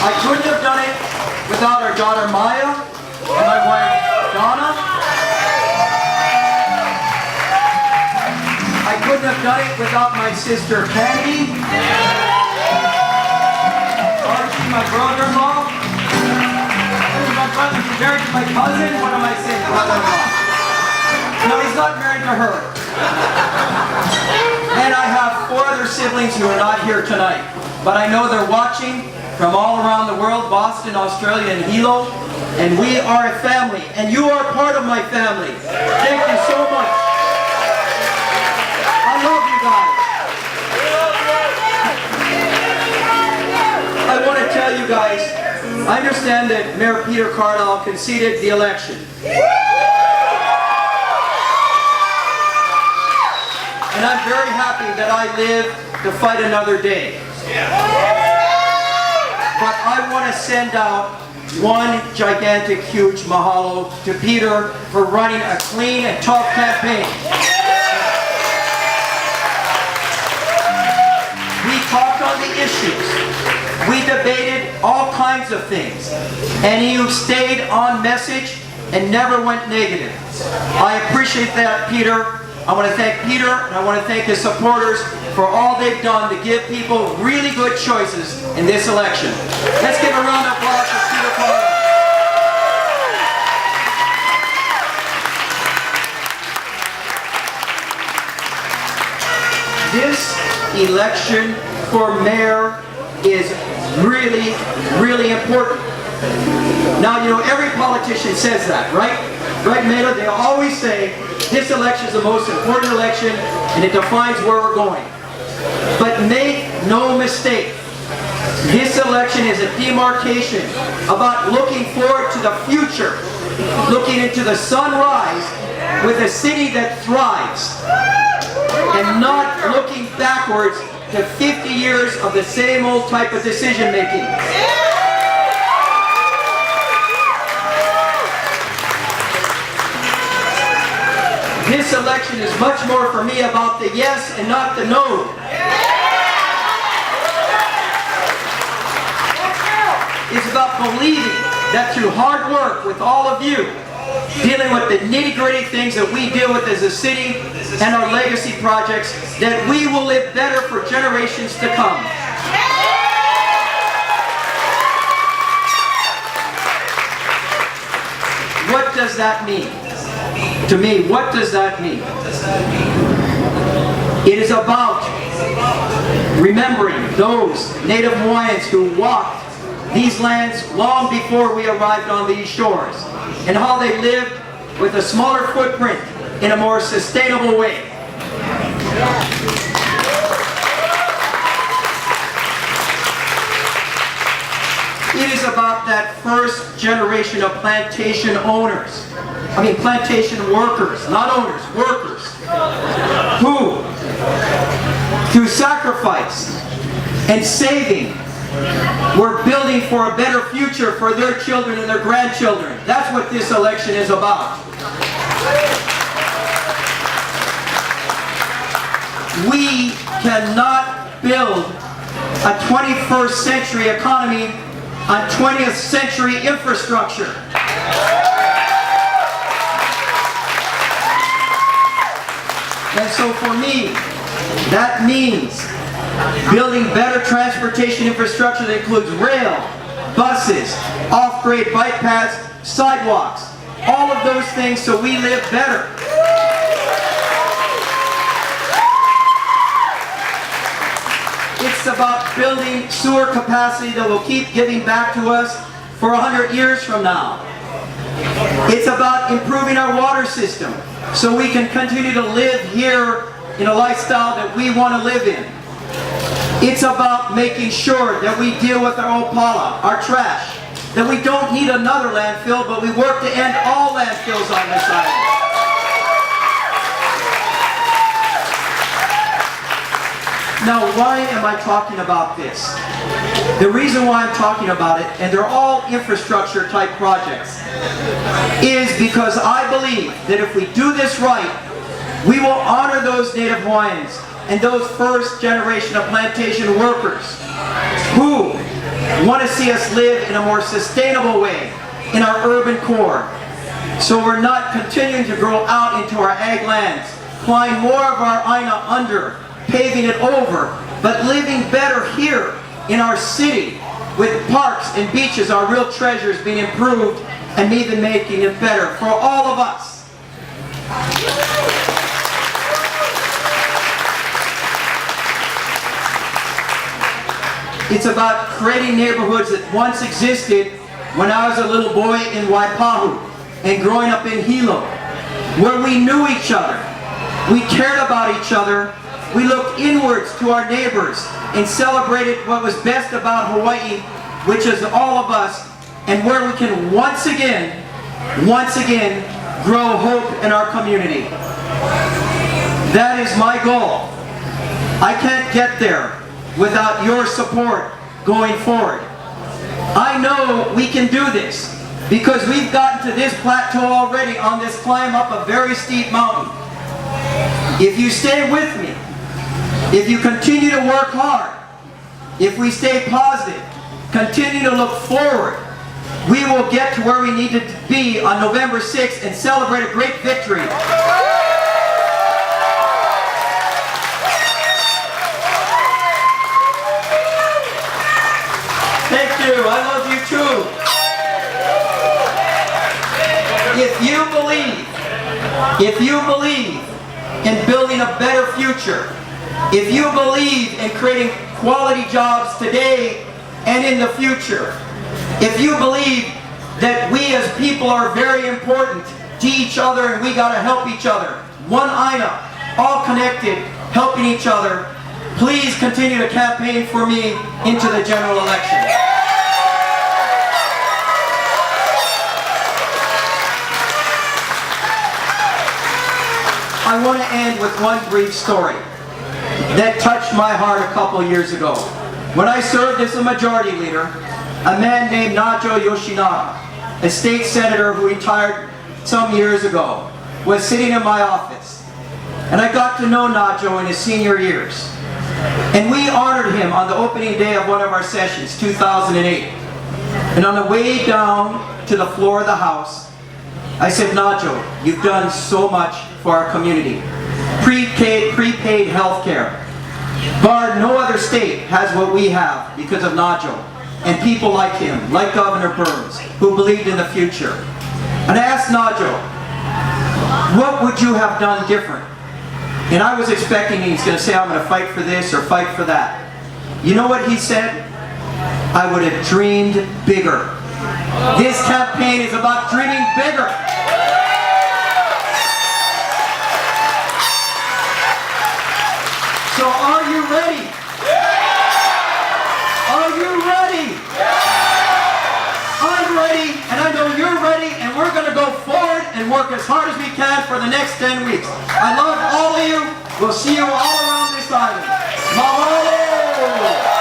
I couldn't have done it without our daughter Maya and my wife Donna. I couldn't have done it without my sister Candy. Archie, my brother-in-law. My brother's married to my cousin. What am I saying? Brother-in-law. No, he's not married to her. And I have 4 other siblings who are not here tonight. But I know they're watching from all around the world, Boston, Australia, and Hilo. And we are a family. And you are part of my family. Thank you so much. I love you guys. I want to tell you guys, I understand that Mayor Peter Caldwell conceded the election. And I'm very happy that I live to fight another day. But I want to send out one gigantic, huge mahalo to Peter for running a clean and tough campaign. We talked on the issues. We debated all kinds of things. And you stayed on message and never went negative. I appreciate that, Peter. I want to thank Peter and I want to thank his supporters for all they've done to give people really good choices in this election. Let's give a round of applause for Peter Caldwell. This election for mayor is really, really important. Now, you know, every politician says that, right? Right, Mayor? They always say, this election is the most important election and it defines where we're going. But make no mistake, this election is a demarcation about looking forward to the future, looking into the sunrise with a city that thrives, and not looking backwards to 50 years of the same old type of decision making. This election is much more for me about the yes and not the no. It's about believing that through hard work with all of you, dealing with the nitty-gritty things that we deal with as a city and our legacy projects, that we will live better for generations to come. What does that mean? To me, what does that mean? It is about remembering those Native Hawaiians who walked these lands long before we arrived on these shores, and how they lived with a smaller footprint in a more sustainable way. It is about that first generation of plantation owners. I mean plantation workers, not owners, workers, who, through sacrifice and saving, were building for a better future for their children and their grandchildren. That's what this election is about. We cannot build a 21st century economy on 20th century infrastructure. And so for me, that means building better transportation infrastructure that includes rail, buses, off-grade bike paths, sidewalks, all of those things so we live better. It's about building sewer capacity that will keep giving back to us for 100 years from now. It's about improving our water system so we can continue to live here in a lifestyle that we want to live in. It's about making sure that we deal with our opala, our trash, that we don't need another landfill, but we work to end all landfills on this island. Now, why am I talking about this? The reason why I'm talking about it, and they're all infrastructure type projects, is because I believe that if we do this right, we will honor those Native Hawaiians and those first generation of plantation workers who want to see us live in a more sustainable way in our urban core. So we're not continuing to grow out into our ag lands, flying more of our Aina under, paving it over, but living better here in our city with parks and beaches, our real treasures, being improved and even making it better for all of us. It's about creating neighborhoods that once existed when I was a little boy in Waipahu and growing up in Hilo, where we knew each other, we cared about each other, we looked inwards to our neighbors and celebrated what was best about Hawaii, which is all of us, and where we can once again grow hope in our community. That is my goal. I can't get there without your support going forward. I know we can do this because we've gotten to this plateau already on this climb up a very steep mountain. If you stay with me, if you continue to work hard, if we stay positive, continue to look forward, we will get to where we need to be on November 6th and celebrate a great victory. Thank you. I love you too. If you believe in building a better future, if you believe in creating quality jobs today and in the future, if you believe that we as people are very important to each other and we got to help each other, one Aina, all connected, helping each other, please continue to campaign for me into the general election. I want to end with one brief story that touched my heart a couple years ago. When I served as a majority leader, a man named Najo Yoshinaga, a state senator who retired some years ago, was sitting in my office. And I got to know Najo in his senior years. And we honored him on the opening day of one of our sessions, 2008. And on the way down to the floor of the House, I said, Najo, you've done so much for our community. Prepaid health care. Bar no other state has what we have because of Najo and people like him, like Governor Burns, who believed in the future. And I asked Najo, what would you have done different? And I was expecting he's going to say, I'm going to fight for this or fight for that. You know what he said? I would have dreamed bigger. This campaign is about dreaming bigger. So are you ready? Are you ready? I'm ready, and I know you're ready, and we're going to go forward and work as hard as we can for the next 10 weeks. I love all of you. We'll see you all around this island. Mahalo!